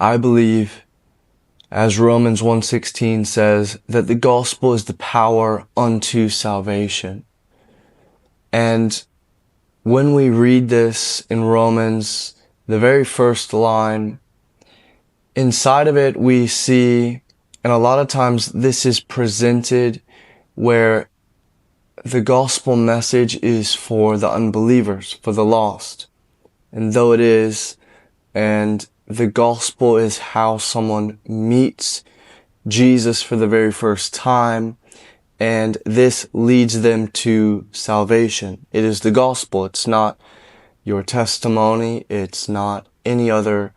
I believe, as Romans 1:16 says, that the gospel is the power unto salvation. And when we read this in Romans, the very first line, inside of it we see, and a lot of times this is presented where the gospel message is for the unbelievers, for the lost. And though it is, and the gospel is how someone meets Jesus for the very first time, and this leads them to salvation. It is the gospel. It's not your testimony. It's not any other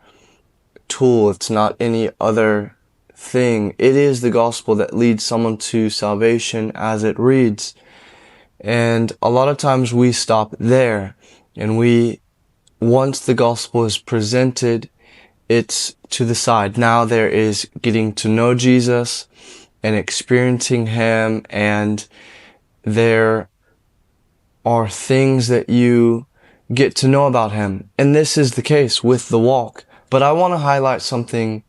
tool. It's not any other thing. It is the gospel that leads someone to salvation as it reads. And a lot of times we stop there, and once the gospel is presented, it's to the side. Now there is getting to know Jesus and experiencing Him, and there are things that you get to know about Him. And this is the case with the walk. But I want to highlight something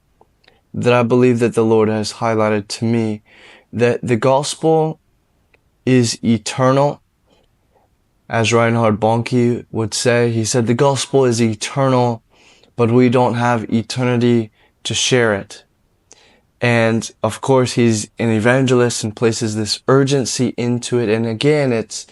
that I believe that the Lord has highlighted to me, that the gospel is eternal. As Reinhard Bonnke would say, he said, the gospel is eternal, but we don't have eternity to share it. And of course, he's an evangelist and places this urgency into it. And again, it's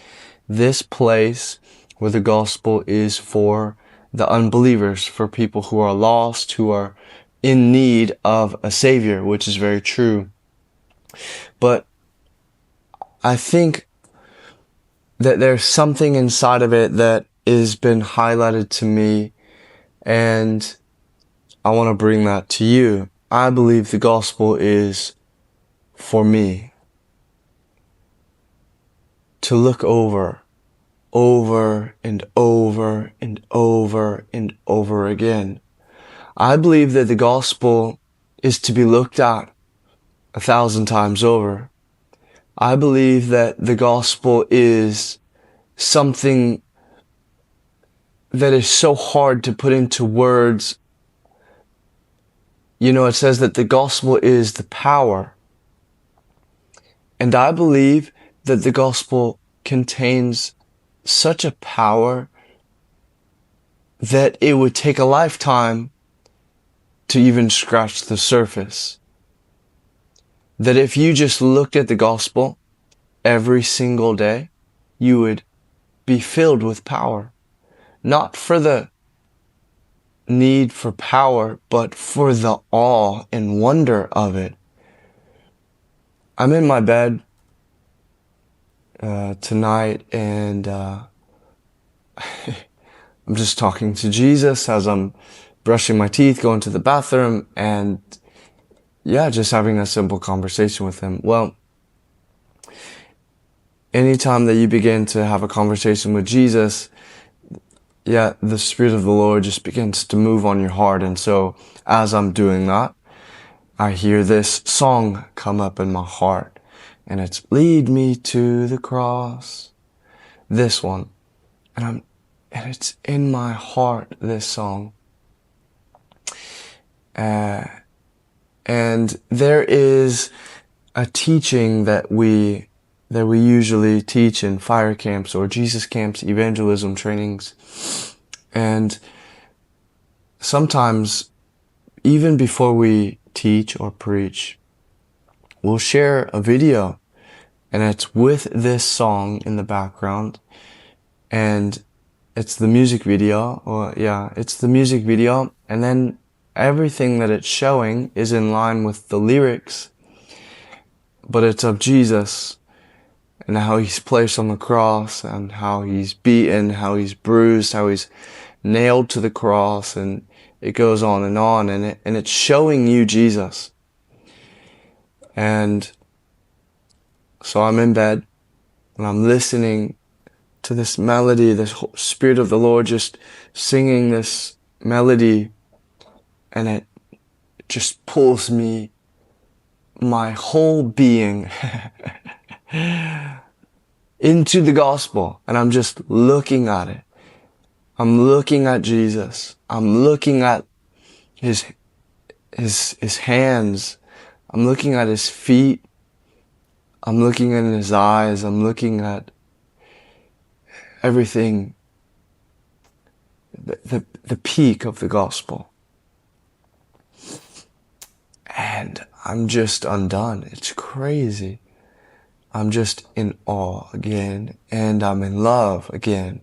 this place where the gospel is for the unbelievers, for people who are lost, who are in need of a savior, which is very true. But I think that there's something inside of it that has been highlighted to me, and I want to bring that to you. I believe the gospel is for me to look over and over and over and over again. I believe that the gospel is to be looked at 1,000 times over. I believe that the gospel is something that is so hard to put into words. You know, it says that the gospel is the power. And I believe that the gospel contains such a power that it would take a lifetime to even scratch the surface. That if you just looked at the gospel every single day, you would be filled with power. Not for the need for power, but for the awe and wonder of it. I'm in my bed tonight, and I'm just talking to Jesus as I'm brushing my teeth, going to the bathroom, and just having a simple conversation with Him. Well, anytime that you begin to have a conversation with Jesus, the Spirit of the Lord just begins to move on your heart. And so as I'm doing that, I hear this song come up in my heart, and it's "Lead Me to the Cross." This one. And it's in my heart, this song. And there is a teaching that we usually teach in fire camps or Jesus camps, evangelism trainings. And sometimes, even before we teach or preach, we'll share a video, and it's with this song in the background, and it's the music video, it's the music video, and then everything that it's showing is in line with the lyrics, but it's of Jesus and how He's placed on the cross, and how He's beaten, how He's bruised, how He's nailed to the cross, and it goes on, and it's showing you Jesus. And so I'm in bed, and I'm listening to this melody, this Spirit of the Lord just singing this melody, and it just pulls me, my whole being, into the gospel. And I'm just looking at it. I'm looking at Jesus. I'm looking at His his hands. I'm looking at his feet. I'm looking in his eyes. I'm looking at everything. The peak of the gospel. And I'm just undone. It's crazy. I'm just in awe again, and I'm in love again.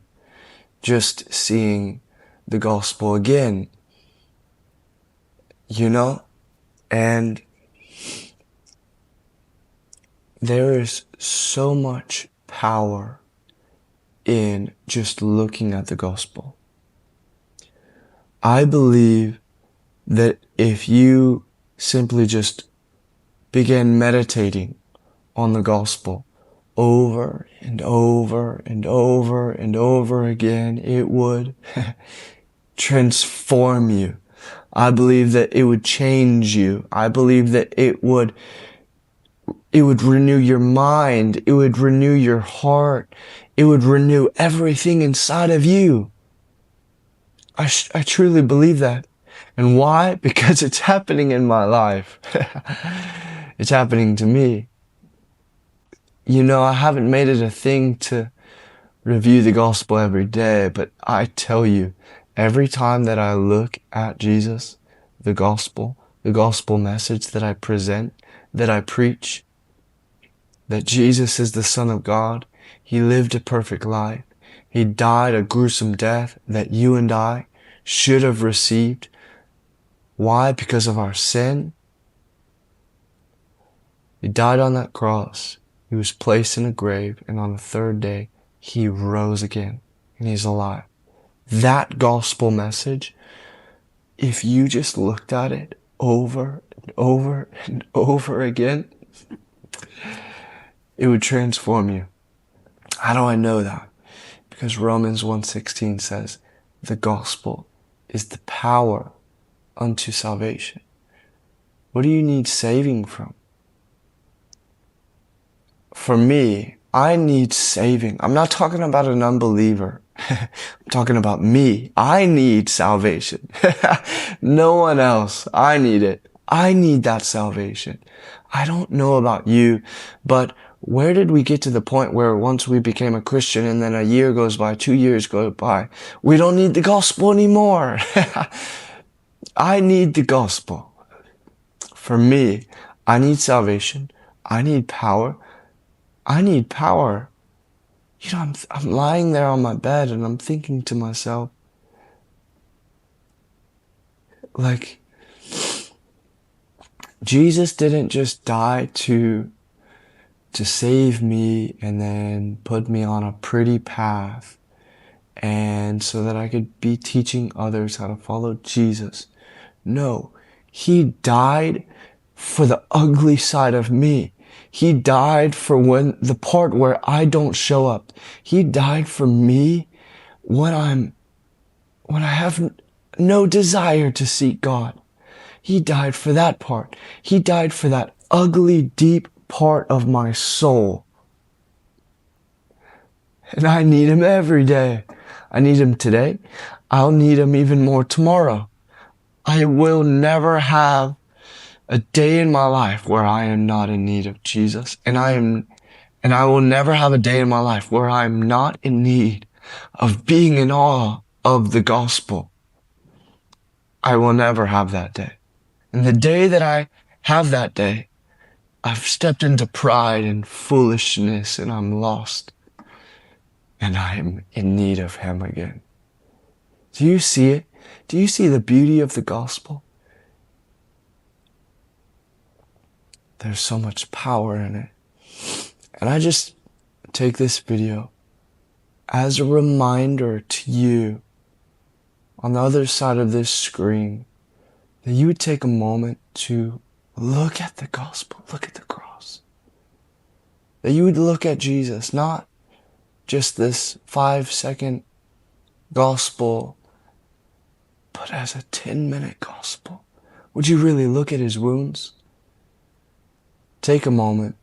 Just seeing the gospel again. You know? And there is so much power in just looking at the gospel. I believe that if you simply just begin meditating on the gospel over and over and over and over again, it would transform you. I believe that it would change you. I believe that it would renew your mind. It would renew your heart. It would renew everything inside of you. I truly believe that. And why? Because it's happening in my life. It's happening to me. You know, I haven't made it a thing to review the gospel every day, but I tell you, every time that I look at Jesus, the gospel message that I present, that I preach, that Jesus is the Son of God, He lived a perfect life, He died a gruesome death that you and I should have received. Why? Because of our sin. He died on that cross. He was placed in a grave, and on the third day, He rose again, and He's alive. That gospel message, if you just looked at it over and over and over again, it would transform you. How do I know that? Because Romans 1:16 says, the gospel is the power unto salvation. What do you need saving from? For me, I need saving. I'm not talking about an unbeliever. I'm talking about me. I need salvation. No one else. I need it. I need that salvation. I don't know about you, but where did we get to the point where once we became a Christian and then a year goes by, 2 years go by, we don't need the gospel anymore? I need the gospel. For me, I need salvation. I need power. I need power. You know, I'm lying there on my bed and I'm thinking to myself, like, Jesus didn't just die to save me and then put me on a pretty path and so that I could be teaching others how to follow Jesus. No, He died for the ugly side of me. He died for when the part where I don't show up. He died for me when I have no desire to seek God. He died for that part. He died for that ugly, deep part of my soul. And I need Him every day. I need Him today. I'll need Him even more tomorrow. I will never have a day in my life where I am not in need of Jesus. And I will never have a day in my life where I'm not in need of being in awe of the gospel. I will never have that day. And the day that I have that day, I've stepped into pride and foolishness and I'm lost. And I am in need of Him again. Do you see it? Do you see the beauty of the gospel? There's so much power in it. And I just take this video as a reminder to you on the other side of this screen that you would take a moment to look at the gospel, look at the cross. That you would look at Jesus, not just this 5-second gospel, but as a 10-minute gospel. Would you really look at His wounds? Take a moment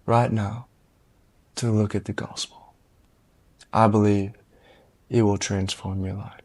right now to look at the gospel. I believe it will transform your life.